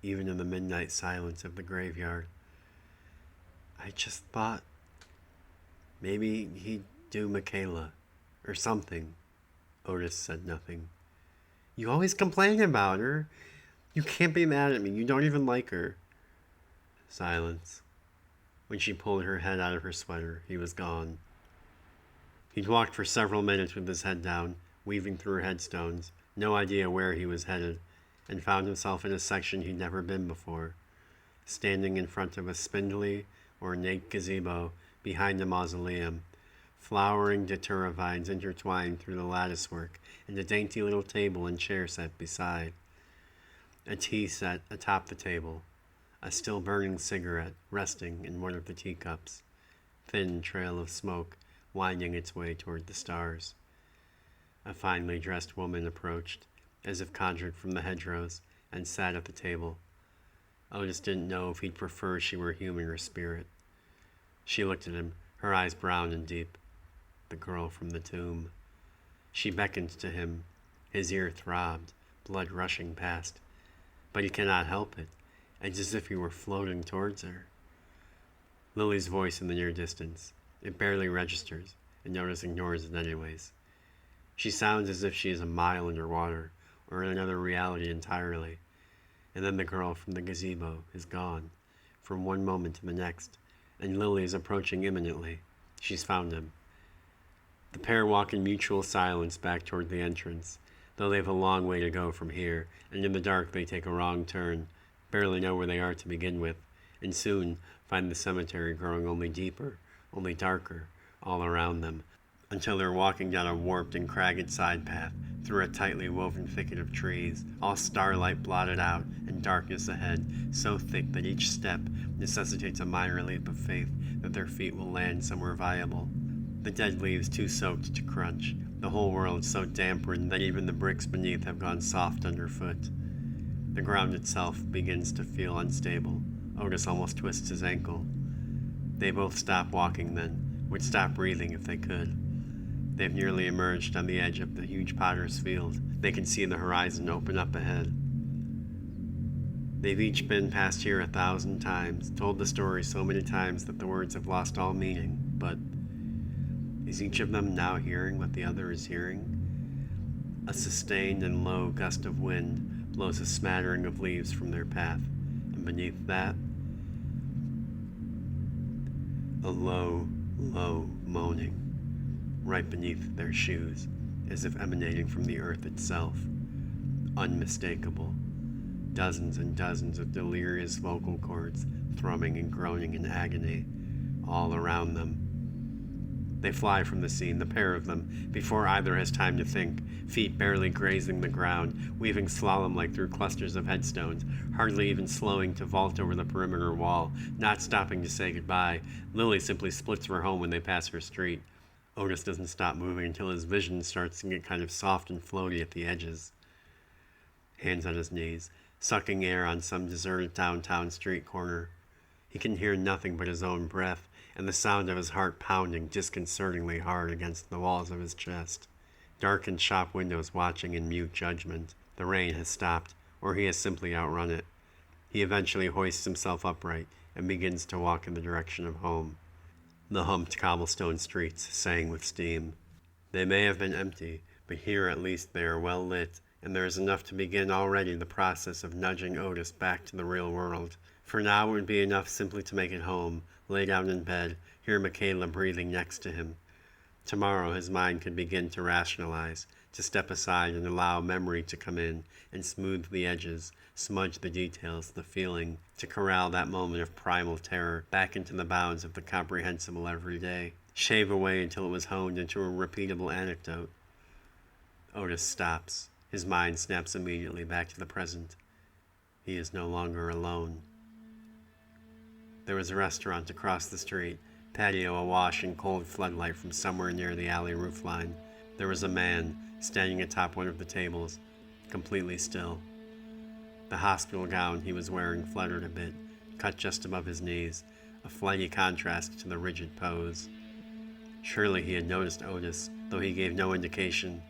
even in the midnight silence of the graveyard. I just thought maybe he'd do Michaela, or something. Otis said nothing. You always complain about her. You can't be mad at me. You don't even like her. Silence. When she pulled her head out of her sweater, he was gone. He'd walked for several minutes with his head down, weaving through headstones, no idea where he was headed, and found himself in a section he'd never been before, standing in front of a spindly, ornate gazebo behind the mausoleum, flowering datura vines intertwined through the latticework, and a dainty little table and chair set beside. A tea set atop the table, a still-burning cigarette resting in one of the teacups, thin trail of smoke winding its way toward the stars. A finely dressed woman approached, as if conjured from the hedgerows, and sat at the table. Otis didn't know if he'd prefer she were human or spirit. She looked at him, her eyes brown and deep. The girl from the tomb. She beckoned to him. His ear throbbed, blood rushing past. But he cannot help it. It's as if he were floating towards her. Lily's voice in the near distance. It barely registers, and Otis ignores it anyways. She sounds as if she is a mile underwater, or in another reality entirely. And then the girl from the gazebo is gone, from one moment to the next, and Lily is approaching imminently. She's found him. The pair walk in mutual silence back toward the entrance, though they have a long way to go from here, and in the dark they take a wrong turn, barely know where they are to begin with, and soon find the cemetery growing only deeper, only darker, all around them, until they're walking down a warped and cragged side path through a tightly woven thicket of trees, all starlight blotted out and darkness ahead, so thick that each step necessitates a minor leap of faith that their feet will land somewhere viable. The dead leaves too soaked to crunch, the whole world so dampened that even the bricks beneath have gone soft underfoot. The ground itself begins to feel unstable. Otis almost twists his ankle. They both stop walking then, would stop breathing if they could. They've nearly emerged on the edge of the huge potter's field. They can see the horizon open up ahead. They've each been past here 1,000 times, told the story so many times that the words have lost all meaning, but is each of them now hearing what the other is hearing? A sustained and low gust of wind blows a smattering of leaves from their path, and beneath that, a low, low moaning, right beneath their shoes, as if emanating from the earth itself. Unmistakable. Dozens and dozens of delirious vocal cords thrumming and groaning in agony, all around them. They fly from the scene, the pair of them, before either has time to think, feet barely grazing the ground, weaving slalom-like through clusters of headstones, hardly even slowing to vault over the perimeter wall, not stopping to say goodbye. Lily simply splits for home when they pass her street. Otis doesn't stop moving until his vision starts to get kind of soft and floaty at the edges. Hands on his knees, sucking air on some deserted downtown street corner. He can hear nothing but his own breath and the sound of his heart pounding disconcertingly hard against the walls of his chest. Darkened shop windows watching in mute judgment. The rain has stopped, or he has simply outrun it. He eventually hoists himself upright and begins to walk in the direction of home. The humped cobblestone streets sang with steam. They may have been empty, but here at least they are well lit, and there is enough to begin already the process of nudging Otis back to the real world. For now it would be enough simply to make it home, lay down in bed, hear Michaela breathing next to him. Tomorrow his mind could begin to rationalize, to step aside and allow memory to come in and smooth the edges, smudge the details, the feeling, to corral that moment of primal terror back into the bounds of the comprehensible everyday, shave away until it was honed into a repeatable anecdote. Otis stops. His mind snaps immediately back to the present. He is no longer alone. There was a restaurant across the street, patio awash in cold floodlight from somewhere near the alley roofline. There was a man standing atop one of the tables, completely still. The hospital gown he was wearing fluttered a bit, cut just above his knees, a flighty contrast to the rigid pose. Surely he had noticed Otis, though he gave no indication.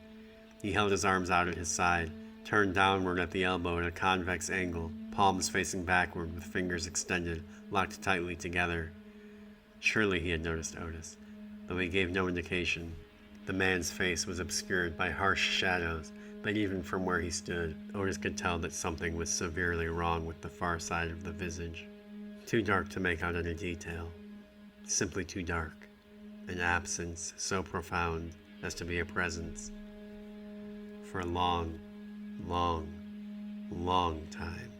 He held his arms out at his side, turned downward at the elbow at a convex angle, palms facing backward with fingers extended, locked tightly together. Surely he had noticed Otis, though he gave no indication. The man's face was obscured by harsh shadows, but even from where he stood, Otis could tell that something was severely wrong with the far side of the visage. Too dark to make out any detail. Simply too dark. An absence so profound as to be a presence. For a long, long, long time,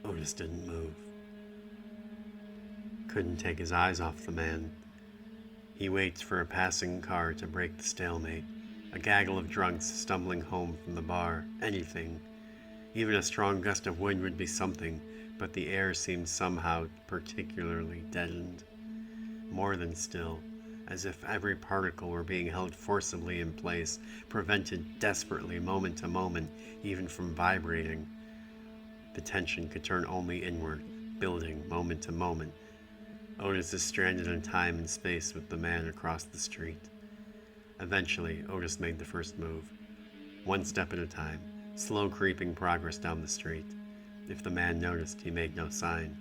Otis didn't move. Couldn't take his eyes off the man. He waits for a passing car to break the stalemate, a gaggle of drunks stumbling home from the bar, anything. Even a strong gust of wind would be something, but the air seemed somehow particularly deadened. More than still, as if every particle were being held forcibly in place, prevented desperately moment to moment, even from vibrating. The tension could turn only inward, building moment to moment. Otis is stranded in time and space with the man across the street. Eventually, Otis made the first move. One step at a time, slow creeping progress down the street. If the man noticed, he made no sign.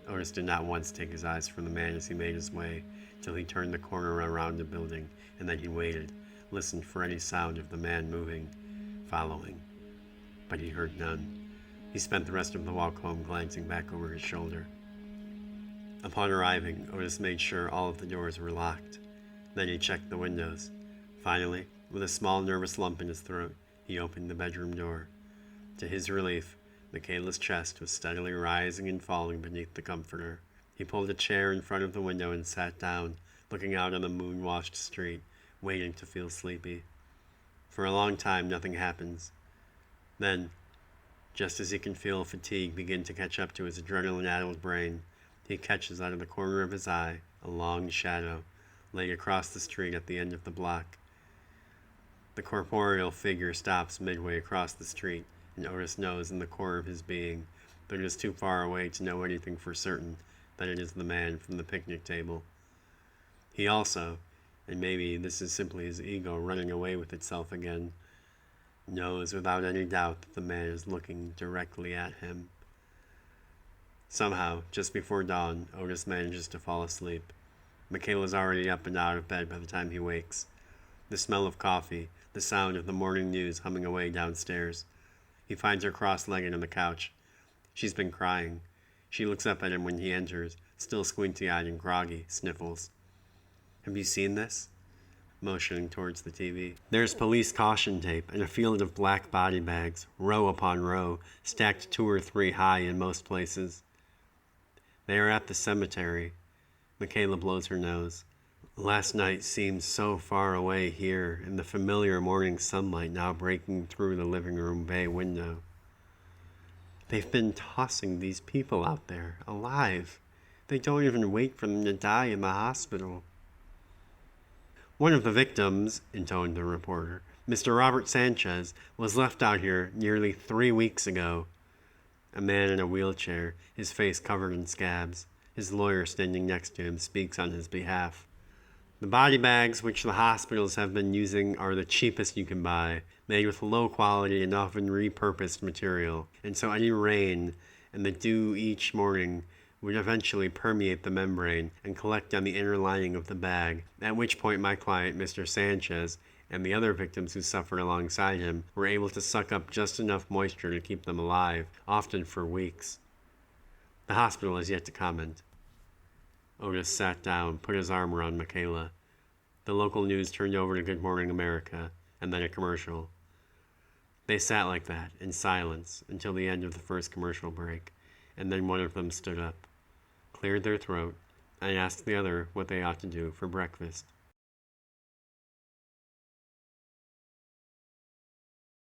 Otis did not once take his eyes from the man as he made his way, till he turned the corner around a building, and then he waited, listened for any sound of the man moving, following. But he heard none. He spent the rest of the walk home glancing back over his shoulder. Upon arriving, Otis made sure all of the doors were locked. Then he checked the windows. Finally, with a small nervous lump in his throat, he opened the bedroom door. To his relief, Michaela's chest was steadily rising and falling beneath the comforter. He pulled a chair in front of the window and sat down, looking out on the moon-washed street, waiting to feel sleepy. For a long time, nothing happens. Then, just as he can feel fatigue begin to catch up to his adrenaline-addled brain, he catches out of the corner of his eye a long shadow, laid across the street at the end of the block. The corporeal figure stops midway across the street, and Otis knows in the core of his being, though it is too far away to know anything for certain, that it is the man from the picnic table. He also, and maybe this is simply his ego running away with itself again, knows without any doubt that the man is looking directly at him. Somehow, just before dawn, Otis manages to fall asleep. Michaela's already up and out of bed by the time he wakes. The smell of coffee, the sound of the morning news humming away downstairs. He finds her cross-legged on the couch. She's been crying. She looks up at him when he enters, still squinty-eyed and groggy, sniffles. "Have you seen this?" Motioning towards the TV. There's police caution tape and a field of black body bags, row upon row, stacked 2 or 3 high in most places. They are at the cemetery. Michaela blows her nose. Last night seemed so far away here, in the familiar morning sunlight now breaking through the living room bay window. They've been tossing these people out there, alive. They don't even wait for them to die in the hospital. One of the victims, intoned the reporter, Mr. Robert Sanchez, was left out here nearly 3 weeks ago. A man in a wheelchair, his face covered in scabs. His lawyer standing next to him speaks on his behalf. The body bags which the hospitals have been using are the cheapest you can buy, made with low quality and often repurposed material, and so any rain and the dew each morning would eventually permeate the membrane and collect on the inner lining of the bag, at which point my client, Mr. Sanchez, and the other victims who suffered alongside him were able to suck up just enough moisture to keep them alive, often for weeks. The hospital has yet to comment. Otis sat down, put his arm around Michaela. The local news turned over to Good Morning America, and then a commercial. They sat like that, in silence, until the end of the first commercial break, and then one of them stood up, cleared their throat, and asked the other what they ought to do for breakfast.